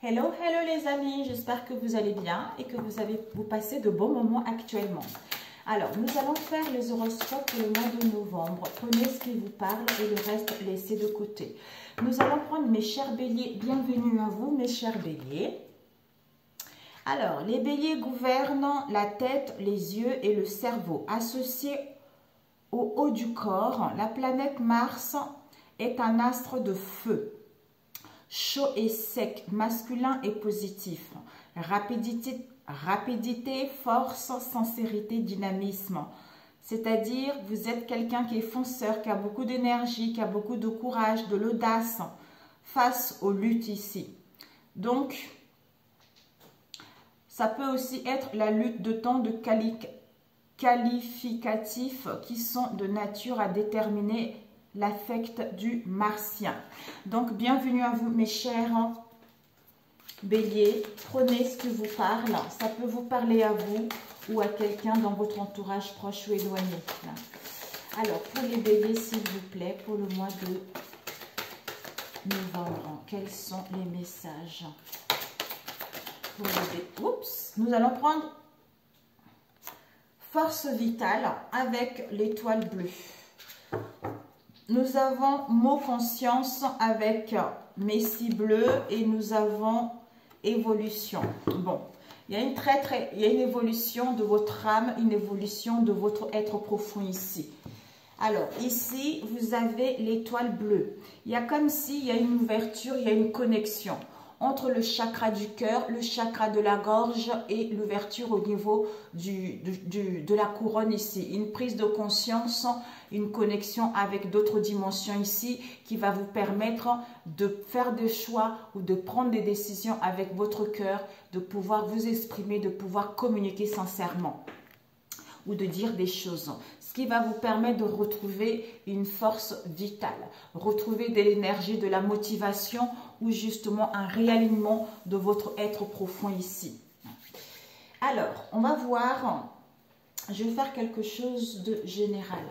Hello, hello les amis, j'espère que vous allez bien et que vous passez de bons moments actuellement. Alors, nous allons faire les horoscopes pour le mois de novembre. Prenez ce qui vous parle et le reste, laissez de côté. Nous allons prendre mes chers béliers. Bienvenue à vous, mes chers béliers. Alors, les béliers gouvernent la tête, les yeux et le cerveau. Associés au haut du corps, la planète Mars est un astre de feu. Chaud et sec, masculin et positif. Rapidité, force, sincérité, dynamisme. C'est-à-dire, vous êtes quelqu'un qui est fonceur, qui a beaucoup d'énergie, qui a beaucoup de courage, de l'audace face aux luttes ici. Donc, ça peut aussi être la lutte de temps de qualificatifs qui sont de nature à déterminer l'affect du martien. Donc, bienvenue à vous, mes chers béliers. Prenez ce qui vous parle. Ça peut vous parler à vous ou à quelqu'un dans votre entourage proche ou éloigné. Alors, pour les béliers, s'il vous plaît, pour le mois de novembre, quels sont les messages pour les béliers? Oups, nous allons prendre force vitale avec l'étoile bleue. Nous avons mot conscience avec messie bleue et nous avons évolution. Bon, il y a une évolution de votre âme, une évolution de votre être profond ici. Alors, ici, vous avez l'étoile bleue. Il y a comme s'il y a une ouverture, il y a une connexion entre le chakra du cœur, le chakra de la gorge et l'ouverture au niveau de la couronne ici. Une prise de conscience, une connexion avec d'autres dimensions ici qui va vous permettre de faire des choix ou de prendre des décisions avec votre cœur, de pouvoir vous exprimer, de pouvoir communiquer sincèrement ou de dire des choses. Ce qui va vous permettre de retrouver une force vitale, retrouver de l'énergie, de la motivation ou justement un réalignement de votre être profond ici. Alors, on va voir, je vais faire quelque chose de général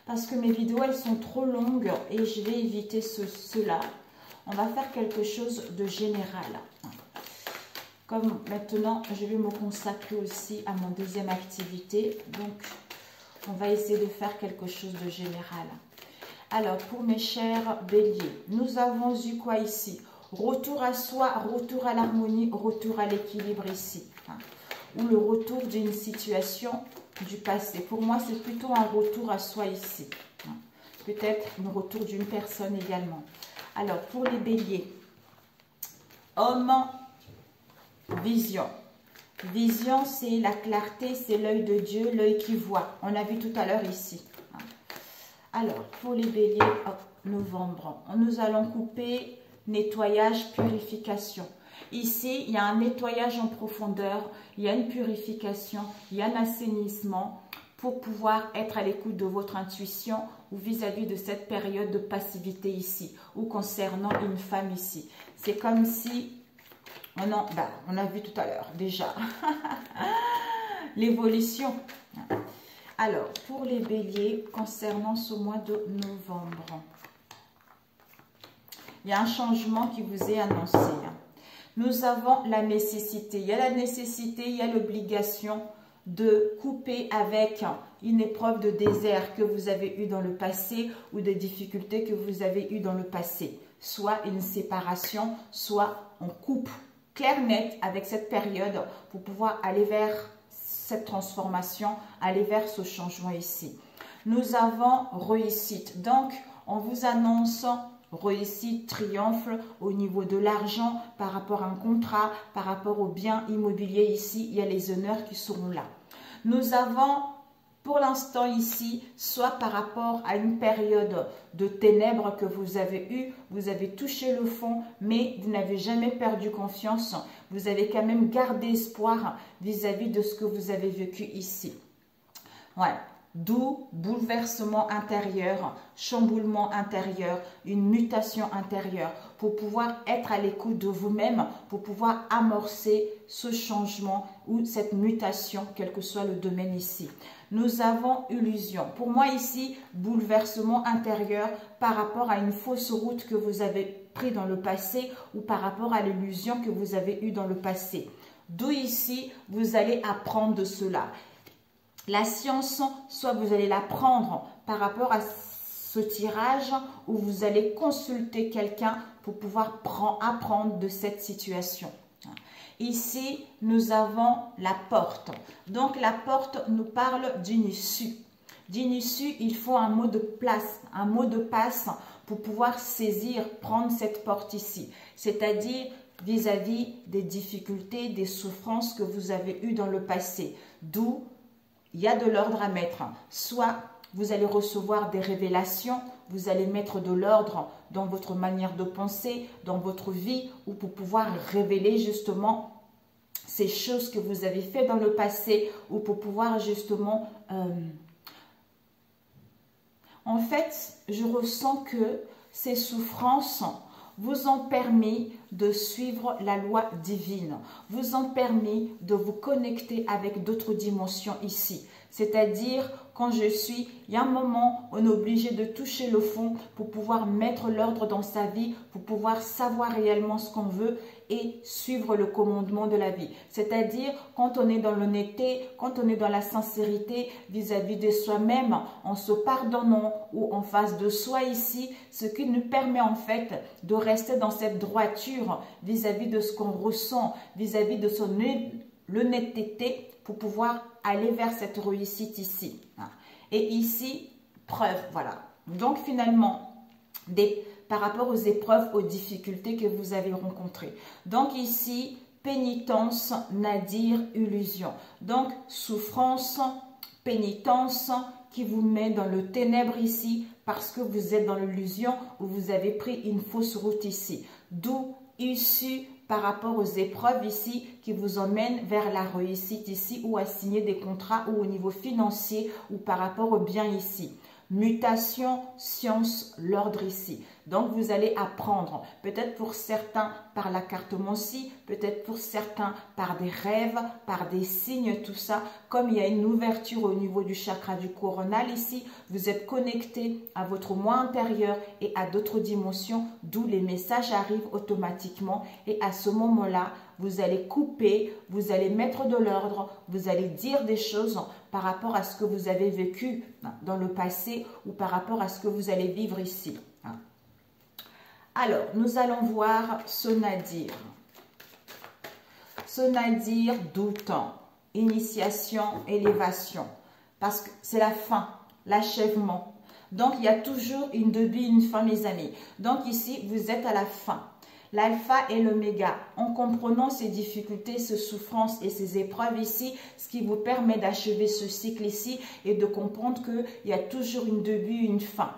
parce que mes vidéos, elles sont trop longues et je vais éviter cela. On va faire quelque chose de général. Comme maintenant, je vais me consacrer aussi à mon deuxième activité. Donc, on va essayer de faire quelque chose de général. Alors, pour mes chers béliers, nous avons eu quoi ici? Retour à soi, retour à l'harmonie, retour à l'équilibre ici. Ou le retour d'une situation du passé. Pour moi, c'est plutôt un retour à soi ici. Peut-être un retour d'une personne également. Alors, pour les béliers, homme, vision. Vision, c'est la clarté, c'est l'œil de Dieu, l'œil qui voit. On a vu tout à l'heure ici. Alors, pour les béliers, novembre, nous allons couper nettoyage, purification. Ici, il y a un nettoyage en profondeur, il y a une purification, il y a un assainissement pour pouvoir être à l'écoute de votre intuition ou vis-à-vis de cette période de passivité ici ou concernant une femme ici. C'est comme si... on a vu tout à l'heure déjà l'évolution. Alors, pour les béliers, concernant ce mois de novembre, il y a un changement qui vous est annoncé. Nous avons la nécessité. Il y a la nécessité, il y a l'obligation de couper avec une épreuve de désert que vous avez eue dans le passé ou des difficultés que vous avez eues dans le passé. Soit une séparation, soit on coupe clair net avec cette période pour pouvoir aller vers cette transformation, aller vers ce changement ici. Nous avons réussite. Donc, on vous annonce réussite, triomphe au niveau de l'argent par rapport à un contrat, par rapport aux biens immobiliers ici. Il y a les honneurs qui seront là. Nous avons pour l'instant ici, soit par rapport à une période de ténèbres que vous avez eue, vous avez touché le fond, mais vous n'avez jamais perdu confiance. Vous avez quand même gardé espoir vis-à-vis de ce que vous avez vécu ici. Ouais. D'où bouleversement intérieur, chamboulement intérieur, une mutation intérieure pour pouvoir être à l'écoute de vous-même, pour pouvoir amorcer ce changement ou cette mutation, quel que soit le domaine ici. Nous avons illusion. Pour moi ici, bouleversement intérieur par rapport à une fausse route que vous avez pris dans le passé ou par rapport à l'illusion que vous avez eue dans le passé. D'où ici, vous allez apprendre de cela. La science, soit vous allez l'apprendre par rapport à ce tirage ou vous allez consulter quelqu'un pour pouvoir apprendre de cette situation. Ici, nous avons la porte. Donc, la porte nous parle d'une issue. D'une issue, il faut un mot de place, un mot de passe pour pouvoir saisir, prendre cette porte ici. C'est-à-dire vis-à-vis des difficultés, des souffrances que vous avez eues dans le passé. D'où il y a de l'ordre à mettre. Soit vous allez recevoir des révélations, vous allez mettre de l'ordre dans votre manière de penser, dans votre vie, ou pour pouvoir révéler justement ces choses que vous avez fait dans le passé, ou pour pouvoir justement... En fait, je ressens que ces souffrances vous ont permis de suivre la loi divine, vous ont permis de vous connecter avec d'autres dimensions ici. C'est-à-dire, quand il y a un moment, on est obligé de toucher le fond pour pouvoir mettre l'ordre dans sa vie, pour pouvoir savoir réellement ce qu'on veut et suivre le commandement de la vie. C'est-à-dire, quand on est dans l'honnêteté, quand on est dans la sincérité vis-à-vis de soi-même, en se pardonnant ou en face de soi ici, ce qui nous permet en fait de rester dans cette droiture vis-à-vis de ce qu'on ressent, vis-à-vis de son l'honnêteté pour pouvoir aller vers cette réussite ici. Et ici, preuve, voilà. Donc finalement, par rapport aux épreuves, aux difficultés que vous avez rencontrées. Donc ici, pénitence, nadir, illusion. Donc souffrance, pénitence qui vous met dans le ténèbre ici parce que vous êtes dans l'illusion ou vous avez pris une fausse route ici. D'où issue par rapport aux épreuves ici qui vous emmènent vers la réussite ici ou à signer des contrats ou au niveau financier ou par rapport au bien ici. Mutation, science, l'ordre ici. Donc, vous allez apprendre, peut-être pour certains par la cartomancie, peut-être pour certains par des rêves, par des signes, tout ça. Comme il y a une ouverture au niveau du chakra du coronal ici, vous êtes connecté à votre moi intérieur et à d'autres dimensions, d'où les messages arrivent automatiquement. Et à ce moment-là, vous allez couper, vous allez mettre de l'ordre, vous allez dire des choses par rapport à ce que vous avez vécu dans le passé ou par rapport à ce que vous allez vivre ici. Alors, nous allons voir ce nadir. Ce nadir doutant, initiation, élévation, parce que c'est la fin, l'achèvement. Donc, il y a toujours une début, une fin, mes amis. Donc, ici, vous êtes à la fin. L'alpha et l'oméga, en comprenant ces difficultés, ces souffrances et ces épreuves ici, ce qui vous permet d'achever ce cycle ici et de comprendre qu'il y a toujours une début, une fin.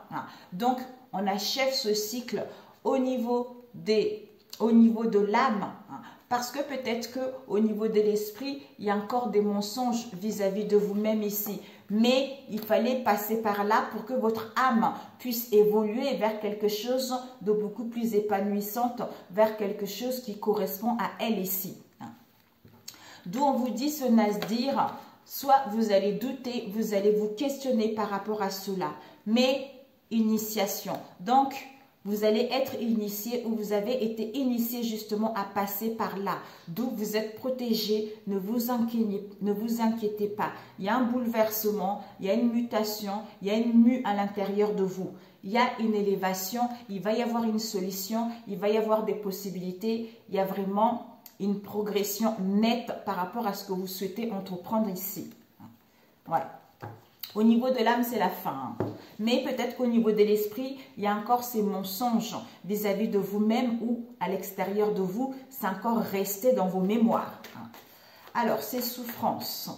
Donc, on achève ce cycle au niveau de l'âme, parce que peut-être qu'au niveau de l'esprit, il y a encore des mensonges vis-à-vis de vous-même ici. Mais il fallait passer par là pour que votre âme puisse évoluer vers quelque chose de beaucoup plus épanouissante, vers quelque chose qui correspond à elle ici. D'où on vous dit ce nadir, soit vous allez douter, vous allez vous questionner par rapport à cela. Mais initiation. Donc, vous allez être initié ou vous avez été initié justement à passer par là. D'où vous êtes protégé, ne vous inquiétez pas. Il y a un bouleversement, il y a une mutation, il y a une mue à l'intérieur de vous. Il y a une élévation, il va y avoir une solution, il va y avoir des possibilités. Il y a vraiment une progression nette par rapport à ce que vous souhaitez entreprendre ici. Ouais. Au niveau de l'âme, c'est la fin. Mais peut-être qu'au niveau de l'esprit, il y a encore ces mensonges vis-à-vis de vous-même ou à l'extérieur de vous, c'est encore resté dans vos mémoires. Alors, ces souffrances.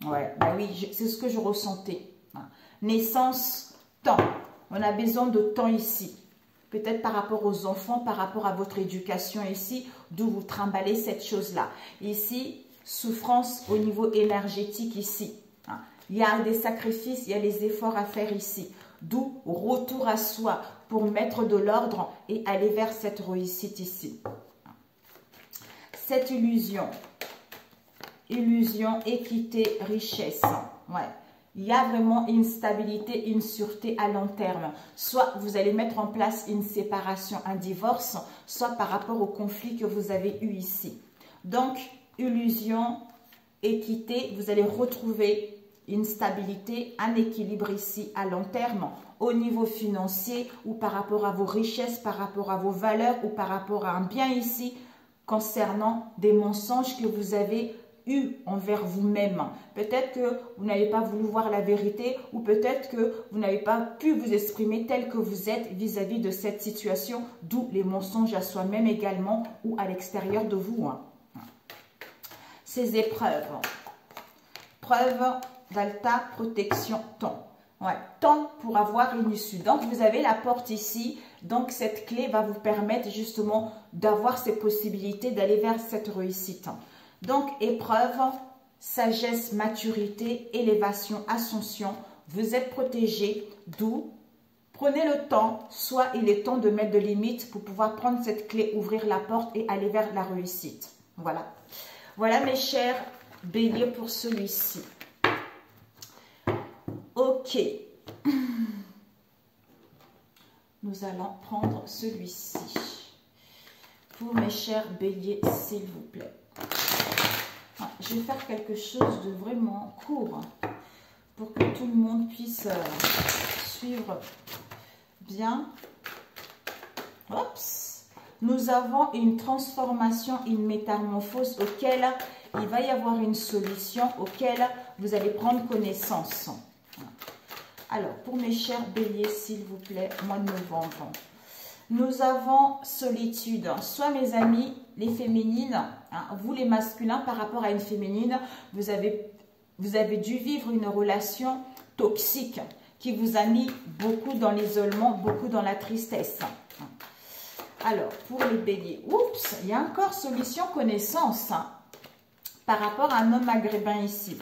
Ouais, bah oui, c'est ce que je ressentais. Naissance, temps. On a besoin de temps ici. Peut-être par rapport aux enfants, par rapport à votre éducation ici, d'où vous trimballez cette chose-là. Ici, souffrance au niveau énergétique ici. Il y a des sacrifices, il y a les efforts à faire ici. D'où retour à soi pour mettre de l'ordre et aller vers cette réussite ici. Cette illusion, équité, richesse. Ouais. il y a vraiment une stabilité, une sûreté à long terme. Soit vous allez mettre en place une séparation, un divorce, soit par rapport au conflit que vous avez eu ici. Donc, illusion, équité, vous allez retrouver une stabilité, un équilibre ici à long terme, au niveau financier ou par rapport à vos richesses, par rapport à vos valeurs ou par rapport à un bien ici concernant des mensonges que vous avez eu envers vous-même. Peut-être que vous n'avez pas voulu voir la vérité ou peut-être que vous n'avez pas pu vous exprimer tel que vous êtes vis-à-vis de cette situation, d'où les mensonges à soi-même également ou à l'extérieur de vous. Ces épreuves. Preuve d'alta protection temps. Ouais, temps pour avoir une issue. Donc, vous avez la porte ici. Donc, cette clé va vous permettre justement d'avoir ces possibilités d'aller vers cette réussite. Donc, épreuve, sagesse, maturité, élévation, ascension. Vous êtes protégé, d'où prenez le temps. Soit il est temps de mettre des limites pour pouvoir prendre cette clé, ouvrir la porte et aller vers la réussite. Voilà. Voilà mes chers béliers pour celui-ci. Ok. Nous allons prendre celui-ci. Pour mes chers béliers, s'il vous plaît. Je vais faire quelque chose de vraiment court pour que tout le monde puisse suivre bien. Oups. Nous avons une transformation, une métamorphose auquel il va y avoir une solution, auquel vous allez prendre connaissance. Alors, pour mes chers béliers, s'il vous plaît, mois de novembre, nous avons solitude. Soit mes amis, les féminines, vous les masculins, par rapport à une féminine, vous avez dû vivre une relation toxique qui vous a mis beaucoup dans l'isolement, beaucoup dans la tristesse. Alors, pour les béliers, oups, il y a encore solution connaissance par rapport à un homme maghrébin ici.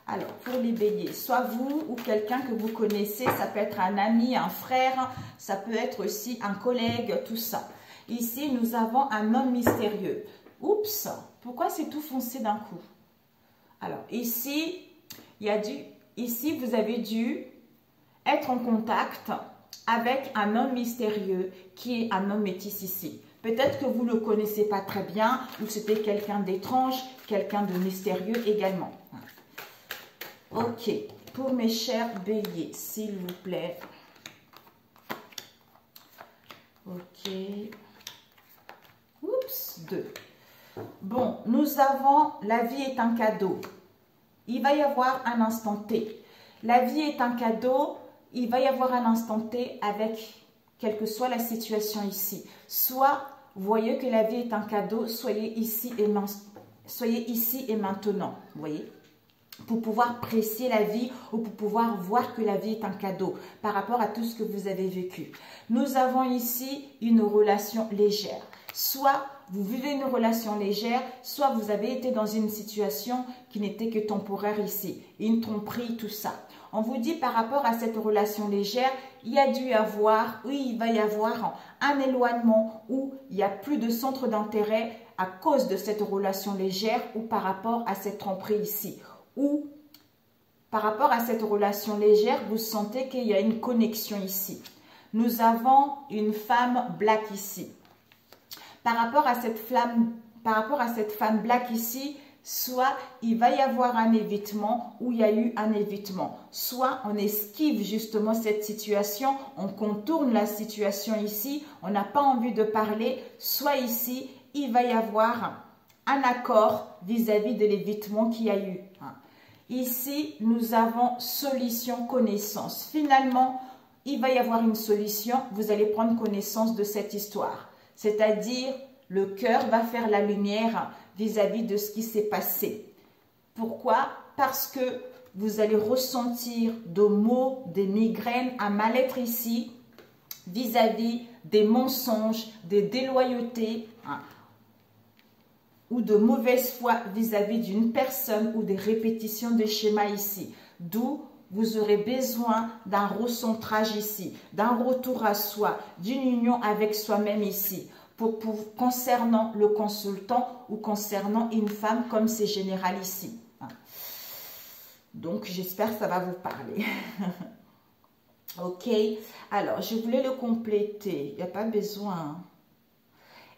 Alors, pour les béliers, soit vous ou quelqu'un que vous connaissez, ça peut être un ami, un frère, ça peut être aussi un collègue, tout ça. Ici, nous avons un homme mystérieux. Oups, pourquoi c'est tout foncé d'un coup? Alors, ici, ici, vous avez dû être en contact avec un homme mystérieux qui est un homme métis ici. Peut-être que vous ne le connaissez pas très bien ou c'était quelqu'un d'étrange, quelqu'un de mystérieux également. Ok, pour mes chers béliers, s'il vous plaît. Ok. Oups, 2. Bon, nous avons la vie est un cadeau. Il va y avoir un instant T. La vie est un cadeau. Il va y avoir un instant T avec quelle que soit la situation ici. Soit vous voyez que la vie est un cadeau, soyez ici et maintenant. Vous voyez, pour pouvoir apprécier la vie ou pour pouvoir voir que la vie est un cadeau par rapport à tout ce que vous avez vécu. Nous avons ici une relation légère. Soit vous vivez une relation légère, soit vous avez été dans une situation qui n'était que temporaire ici. Une tromperie, tout ça. On vous dit par rapport à cette relation légère, il y a dû avoir, oui, il va y avoir un éloignement où il n'y a plus de centre d'intérêt à cause de cette relation légère ou par rapport à cette tromperie ici. Ou par rapport à cette relation légère, vous sentez qu'il y a une connexion ici. Nous avons une femme black ici. Par rapport à cette femme black ici, soit il va y avoir un évitement ou il y a eu un évitement. Soit on esquive justement cette situation, on contourne la situation ici, on n'a pas envie de parler. Soit ici, il va y avoir un accord vis-à-vis de l'évitement qu'il y a eu. Ici, nous avons solution, connaissance. Finalement, il va y avoir une solution, vous allez prendre connaissance de cette histoire. C'est-à-dire, le cœur va faire la lumière vis-à-vis de ce qui s'est passé. Pourquoi? Parce que vous allez ressentir de maux, des migraines, un mal-être ici vis-à-vis des mensonges, des déloyautés ou de mauvaise foi vis-à-vis d'une personne ou des répétitions de schémas ici. D'où vous aurez besoin d'un recentrage ici, d'un retour à soi, d'une union avec soi-même ici. Concernant le consultant ou concernant une femme comme c'est général ici. Donc, j'espère que ça va vous parler. Ok. Alors, je voulais le compléter. Il n'y a pas besoin.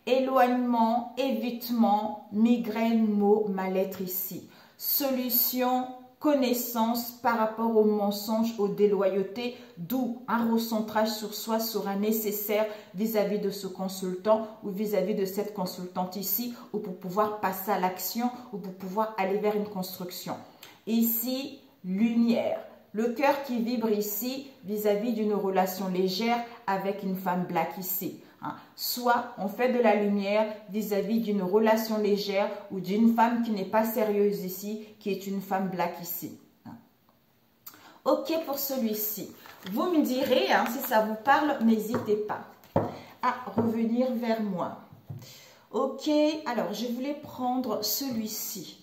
Éloignement, évitement, migraine, maux, mal-être ici. Solution, connaissance par rapport aux mensonges, aux déloyautés, d'où un recentrage sur soi sera nécessaire vis-à-vis de ce consultant ou vis-à-vis de cette consultante ici, ou pour pouvoir passer à l'action ou pour pouvoir aller vers une construction. Ici, lumière. Le cœur qui vibre ici vis-à-vis d'une relation légère avec une femme black ici. Soit on fait de la lumière vis-à-vis d'une relation légère ou d'une femme qui n'est pas sérieuse ici, qui est une femme black ici. Ok pour celui-ci. Vous me direz, si ça vous parle, n'hésitez pas à revenir vers moi. Ok, alors je voulais prendre celui-ci.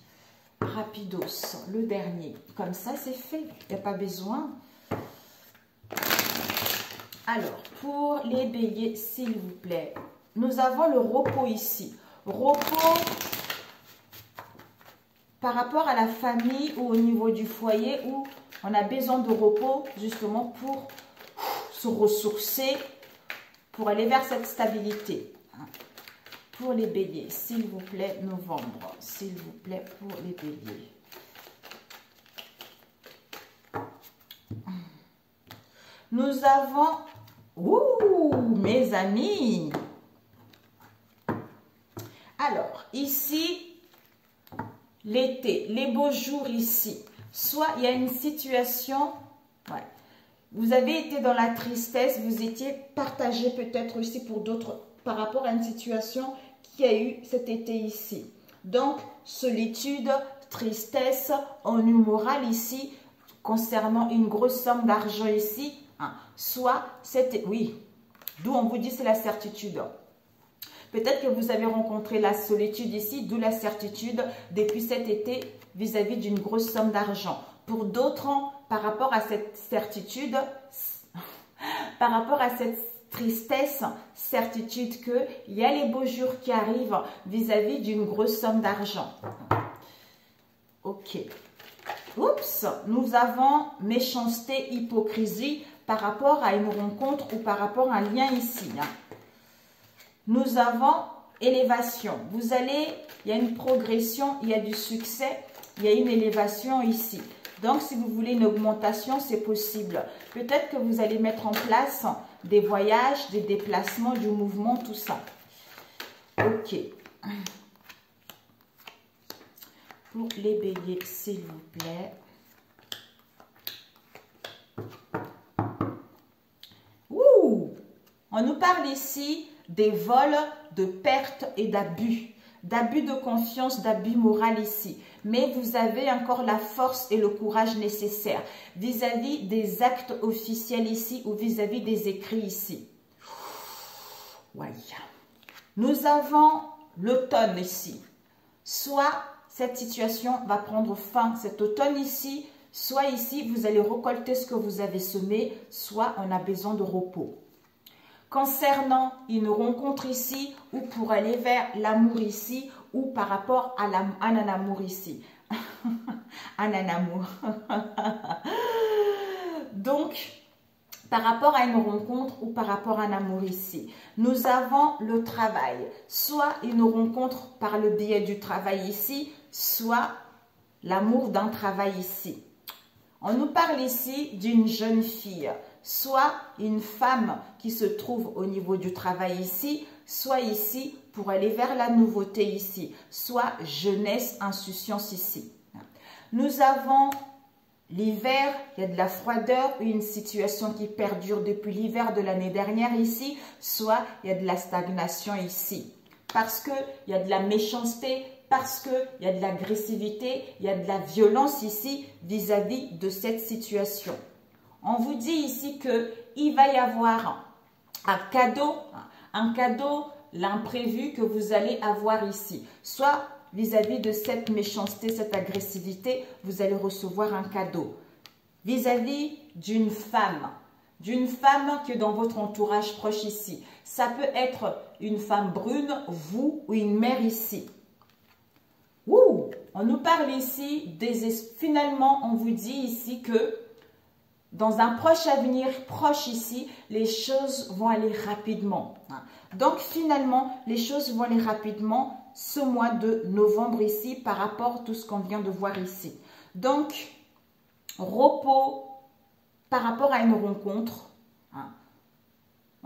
Rapidos, le dernier. Comme ça, c'est fait. Il n'y a pas besoin. Alors, pour les béliers, s'il vous plaît, nous avons le repos ici. Repos par rapport à la famille ou au niveau du foyer où on a besoin de repos justement pour se ressourcer, pour aller vers cette stabilité. Pour les béliers, s'il vous plaît, novembre, s'il vous plaît, pour les béliers. Nous avons, mes amis. Alors, ici, l'été, les beaux jours ici. Soit il y a une situation, vous avez été dans la tristesse, vous étiez partagé peut-être aussi pour d'autres par rapport à une situation qui a eu cet été ici. Donc, solitude, tristesse, ennui moral ici, concernant une grosse somme d'argent ici, soit, oui, d'où on vous dit c'est la certitude. Peut-être que vous avez rencontré la solitude ici, d'où la certitude depuis cet été vis-à-vis d'une grosse somme d'argent. Pour d'autres, par rapport à cette certitude, par rapport à cette tristesse, certitude qu'il y a les beaux jours qui arrivent vis-à-vis d'une grosse somme d'argent. Ok. Oups, nous avons méchanceté, hypocrisie par rapport à une rencontre ou par rapport à un lien ici. Nous avons élévation. Vous allez, il y a une progression, il y a du succès, il y a une élévation ici. Donc, si vous voulez une augmentation, c'est possible. Peut-être que vous allez mettre en place des voyages, des déplacements, du mouvement, tout ça. Ok. Pour les béliers, s'il vous plaît. On nous parle ici des vols, de pertes et d'abus. D'abus de confiance, d'abus moral ici. Mais vous avez encore la force et le courage nécessaires vis-à-vis des actes officiels ici ou vis-à-vis des écrits ici. Ouais. Nous avons l'automne ici. Soit cette situation va prendre fin cet automne ici, soit ici vous allez récolter ce que vous avez semé, soit on a besoin de repos. Concernant une rencontre ici ou pour aller vers l'amour ici ou par rapport à un amour ici. Un amour. Donc, par rapport à une rencontre ou par rapport à un amour ici. Nous avons le travail. Soit une rencontre par le biais du travail ici, soit l'amour d'un travail ici. On nous parle ici d'une jeune fille, soit une femme qui se trouve au niveau du travail ici, soit ici pour aller vers la nouveauté ici, soit jeunesse, insouciance ici. Nous avons l'hiver, il y a de la froideur, une situation qui perdure depuis l'hiver de l'année dernière ici, soit il y a de la stagnation ici. Parce qu'il y a de la méchanceté, parce qu'il y a de l'agressivité, il y a de la violence ici vis-à-vis de cette situation. On vous dit ici qu'il va y avoir un cadeau, l'imprévu que vous allez avoir ici. Soit vis-à-vis de cette méchanceté, cette agressivité, vous allez recevoir un cadeau. Vis-à-vis d'une femme qui est dans votre entourage proche ici. Ça peut être une femme brune, vous ou une mère ici. On nous parle ici, finalement, on vous dit ici que dans un proche avenir, proche ici, les choses vont aller rapidement. Donc, finalement, les choses vont aller rapidement ce mois de novembre ici par rapport à tout ce qu'on vient de voir ici. Donc, repos par rapport à une rencontre.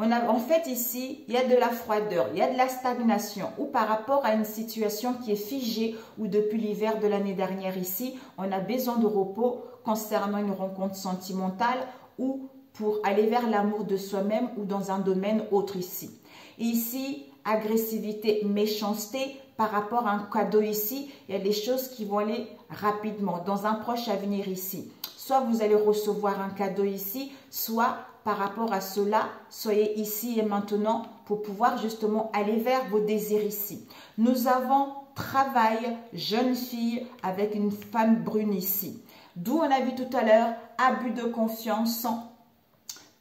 En fait, ici, il y a de la froideur, il y a de la stagnation ou par rapport à une situation qui est figée ou depuis l'hiver de l'année dernière ici, on a besoin de repos concernant une rencontre sentimentale ou pour aller vers l'amour de soi-même ou dans un domaine autre ici. Ici, agressivité, méchanceté par rapport à un cadeau ici, il y a des choses qui vont aller rapidement dans un proche avenir ici. Soit vous allez recevoir un cadeau ici, soit par rapport à cela, soyez ici et maintenant pour pouvoir justement aller vers vos désirs ici. Nous avons travail, jeune fille avec une femme brune ici. D'où on a vu tout à l'heure, abus de confiance,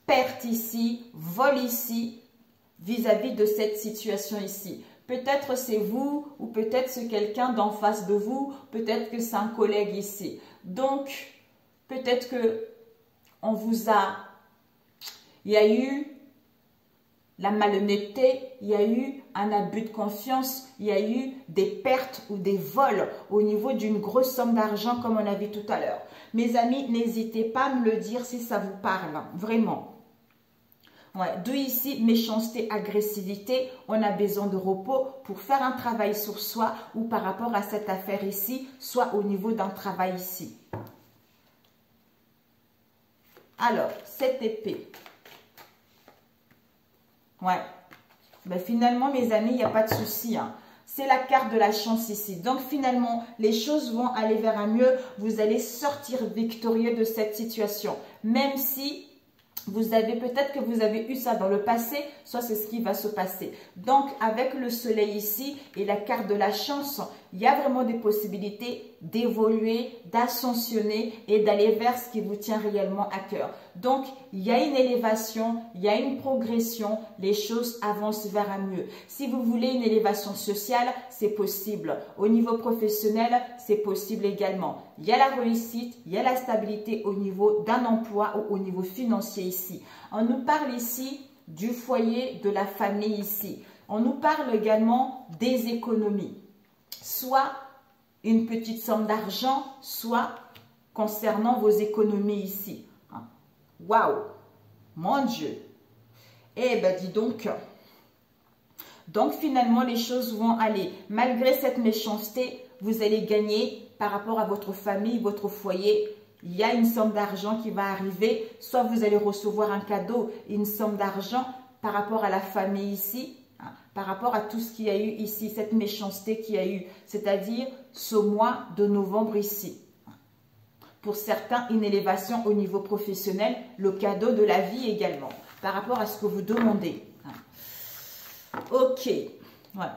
perte ici, vol ici, vis-à-vis de cette situation ici. Peut-être c'est vous ou peut-être c'est quelqu'un d'en face de vous, peut-être que c'est un collègue ici. Donc, peut-être que on vous a... Il y a eu la malhonnêteté, il y a eu un abus de confiance, il y a eu des pertes ou des vols au niveau d'une grosse somme d'argent comme on a vu tout à l'heure. Mes amis, n'hésitez pas à me le dire si ça vous parle, vraiment. Ouais, d'où ici, méchanceté, agressivité, on a besoin de repos pour faire un travail sur soi ou par rapport à cette affaire ici, soit au niveau d'un travail ici. Alors, cette épée. Ouais. Ben finalement, mes amis, il n'y a pas de souci. C'est la carte de la chance ici. Donc, finalement, les choses vont aller vers un mieux. Vous allez sortir victorieux de cette situation. Même si vous avez peut-être que vous avez eu ça dans le passé, soit c'est ce qui va se passer. Donc, avec le soleil ici et la carte de la chance, il y a vraiment des possibilités d'évoluer, d'ascensionner et d'aller vers ce qui vous tient réellement à cœur. Donc, il y a une élévation, il y a une progression, les choses avancent vers un mieux. Si vous voulez une élévation sociale, c'est possible. Au niveau professionnel, c'est possible également. Il y a la réussite, il y a la stabilité au niveau d'un emploi ou au niveau financier ici. On nous parle ici du foyer, de la famille ici. On nous parle également des économies. Soit une petite somme d'argent, soit concernant vos économies ici. Waouh! Mon Dieu! Eh ben dis donc. Donc finalement les choses vont aller. Malgré cette méchanceté, vous allez gagner par rapport à votre famille, votre foyer. Il y a une somme d'argent qui va arriver. Soit vous allez recevoir un cadeau, une somme d'argent par rapport à la famille ici. Par rapport à tout ce qu'il y a eu ici, cette méchanceté qu'il y a eu, c'est-à-dire ce mois de novembre ici. Pour certains, une élévation au niveau professionnel, le cadeau de la vie également, par rapport à ce que vous demandez. Ok, ouais.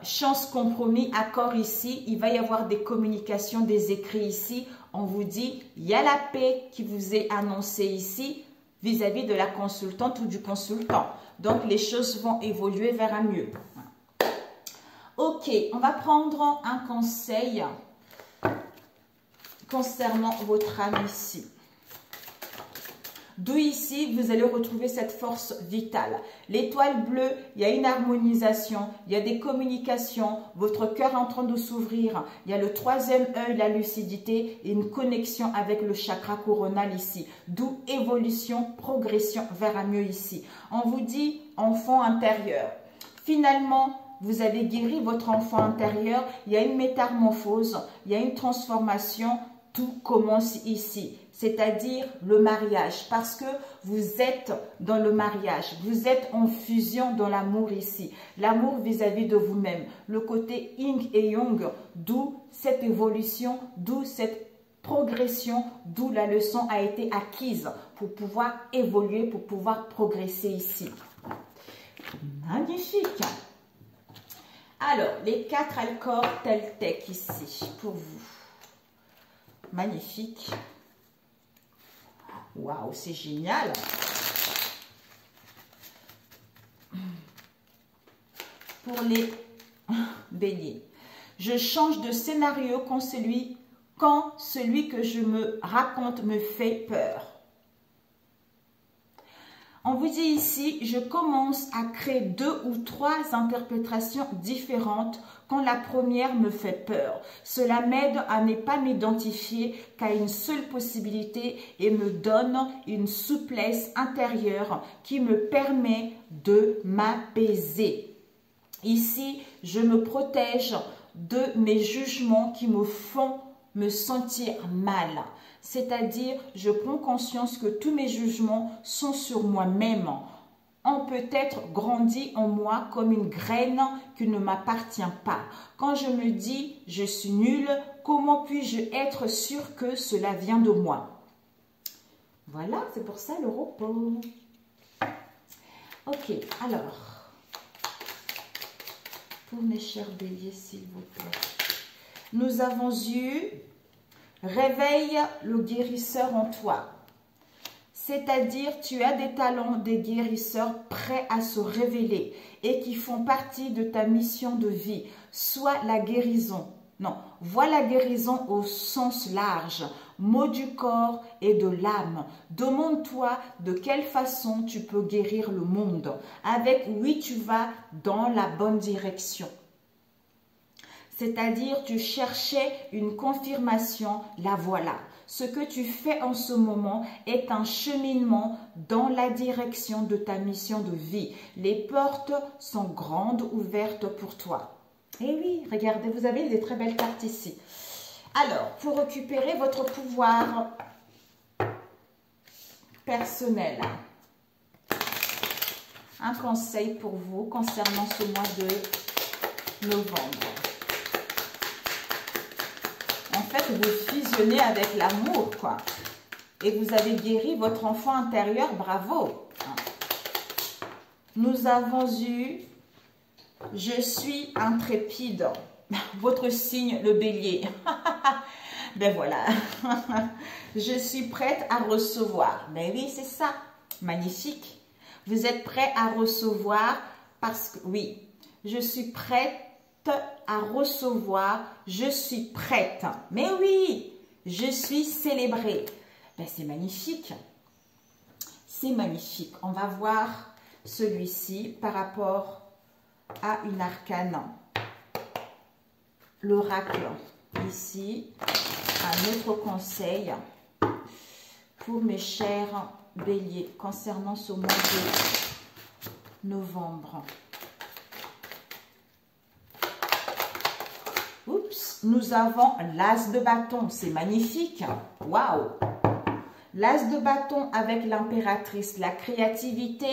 Chance, compromis, accord ici, il va y avoir des communications, des écrits ici. On vous dit, il y a la paix qui vous est annoncée ici, vis-à-vis de la consultante ou du consultant. Donc, les choses vont évoluer vers un mieux. Ok, on va prendre un conseil concernant votre âme ici. D'où ici, vous allez retrouver cette force vitale. L'étoile bleue, il y a une harmonisation, il y a des communications, votre cœur est en train de s'ouvrir. Il y a le troisième œil, la lucidité et une connexion avec le chakra coronal ici. D'où évolution, progression vers un mieux ici. On vous dit enfant intérieur. Finalement, vous avez guéri votre enfant intérieur, il y a une métamorphose, il y a une transformation, tout commence ici, c'est-à-dire le mariage, parce que vous êtes dans le mariage, vous êtes en fusion dans l'amour ici, l'amour vis-à-vis de vous-même, le côté yin et yang, d'où cette évolution, d'où cette progression, d'où la leçon a été acquise pour pouvoir évoluer, pour pouvoir progresser ici. Magnifique! Alors, les 4 accords Toltec ici, pour vous. Magnifique. Waouh, c'est génial. Pour les béliers. Je change de scénario quand celui quand celui que je me raconte me fait peur. On vous dit ici, je commence à créer 2 ou 3 interprétations différentes quand la première me fait peur. Cela m'aide à ne pas m'identifier qu'à une seule possibilité et me donne une souplesse intérieure qui me permet de m'apaiser. Ici, je me protège de mes jugements qui me font me sentir mal. C'est-à-dire, je prends conscience que tous mes jugements sont sur moi-même. On peut être grandi en moi comme une graine qui ne m'appartient pas. Quand je me dis « je suis nulle », comment puis-je être sûr que cela vient de moi? Voilà, c'est pour ça le repos. Ok, alors, pour mes chers béliers, s'il vous plaît. Nous avons eu « Réveille le guérisseur en toi ». C'est-à-dire, tu as des talents des guérisseurs prêts à se révéler et qui font partie de ta mission de vie. Soit la guérison. Non, vois la guérison au sens large, mot du corps et de l'âme. Demande-toi de quelle façon tu peux guérir le monde. Avec oui, tu vas dans la bonne direction. C'est-à-dire, tu cherchais une confirmation, la voilà. Ce que tu fais en ce moment est un cheminement dans la direction de ta mission de vie. Les portes sont grandes ouvertes pour toi. Et oui, regardez, vous avez des très belles cartes ici. Alors, pour récupérer votre pouvoir personnel, un conseil pour vous concernant ce mois de novembre. En fait, vous fusionnez avec l'amour, quoi. Et vous avez guéri votre enfant intérieur, bravo. Nous avons eu, je suis intrépide. Votre signe, le bélier. Ben voilà. Je suis prête à recevoir. Ben oui, c'est ça. Magnifique. Vous êtes prêt à recevoir parce que, oui, je suis prête à recevoir, je suis prête. Mais oui, je suis célébrée. Ben, c'est magnifique. C'est magnifique. On va voir celui-ci par rapport à une arcane. L'oracle. Ici, un autre conseil pour mes chers béliers concernant ce mois de novembre. Oups, nous avons l'as de bâton, c'est magnifique. Waouh! L'as de bâton avec l'impératrice, la créativité,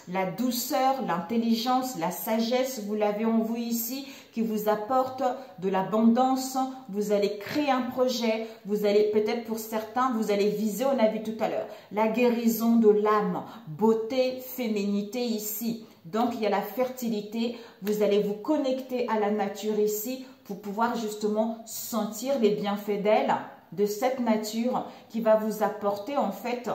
la douceur, l'intelligence, la sagesse, vous l'avez en vous ici, qui vous apporte de l'abondance. Vous allez créer un projet, vous allez peut-être pour certains, vous allez viser, on a vu tout à l'heure, la guérison de l'âme, beauté, féminité ici. Donc, il y a la fertilité, vous allez vous connecter à la nature ici pour pouvoir justement sentir les bienfaits d'elle, de cette nature qui va vous apporter en fait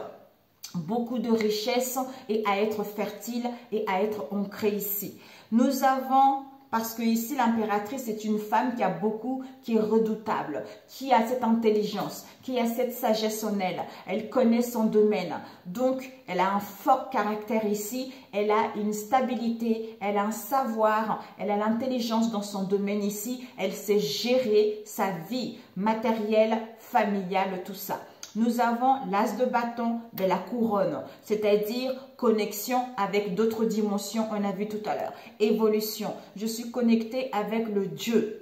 beaucoup de richesse et à être fertile et à être ancrée ici. Nous avons, parce que ici l'impératrice est une femme qui a beaucoup, qui est redoutable, qui a cette intelligence, qui a cette sagesse en elle. Elle connaît son domaine. Donc, elle a un fort caractère ici. Elle a une stabilité, elle a un savoir, elle a l'intelligence dans son domaine ici. Elle sait gérer sa vie matérielle, familiale, tout ça. Nous avons l'as de bâton de la couronne, c'est-à-dire connexion avec d'autres dimensions, on a vu tout à l'heure. Évolution, je suis connectée avec le Dieu.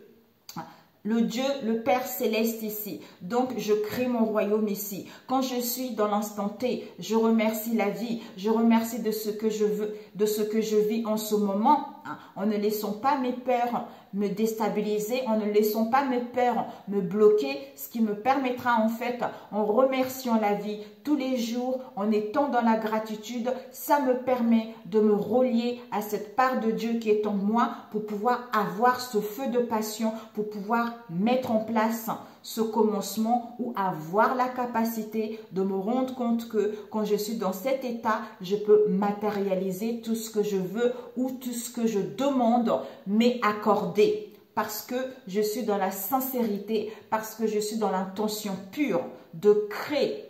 Le Dieu, le Père Céleste ici. Donc, je crée mon royaume ici. Quand je suis dans l'instant T, je remercie la vie. Je remercie de ce que je veux, de ce que je vis en ce moment. En ne laissant pas mes peurs me déstabiliser, en ne laissant pas mes peurs me bloquer, ce qui me permettra en fait, en remerciant la vie tous les jours, en étant dans la gratitude, ça me permet de me relier à cette part de Dieu qui est en moi pour pouvoir avoir ce feu de passion, pour pouvoir mettre en place ce commencement ou avoir la capacité de me rendre compte que quand je suis dans cet état, je peux matérialiser tout ce que je veux ou tout ce que je demande, mais accordé. parce que je suis dans la sincérité, parce que je suis dans l'intention pure de créer,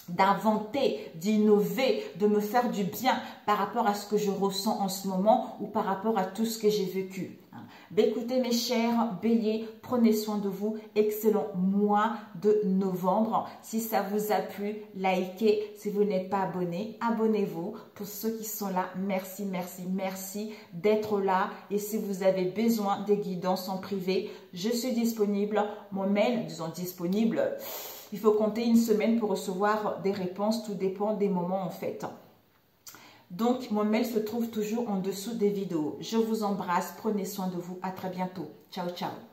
d'inventer, d'innover, de me faire du bien par rapport à ce que je ressens en ce moment ou par rapport à tout ce que j'ai vécu. Ben écoutez mes chers béliers, prenez soin de vous. Excellent mois de novembre. Si ça vous a plu, likez. Si vous n'êtes pas abonné, abonnez-vous. Pour ceux qui sont là, merci, merci, merci d'être là. Et si vous avez besoin des guidances en privé, je suis disponible. Mon mail, disons disponible, il faut compter une semaine pour recevoir des réponses. Tout dépend des moments en fait. Donc, mon mail se trouve toujours en dessous des vidéos. Je vous embrasse. Prenez soin de vous. À très bientôt. Ciao, ciao.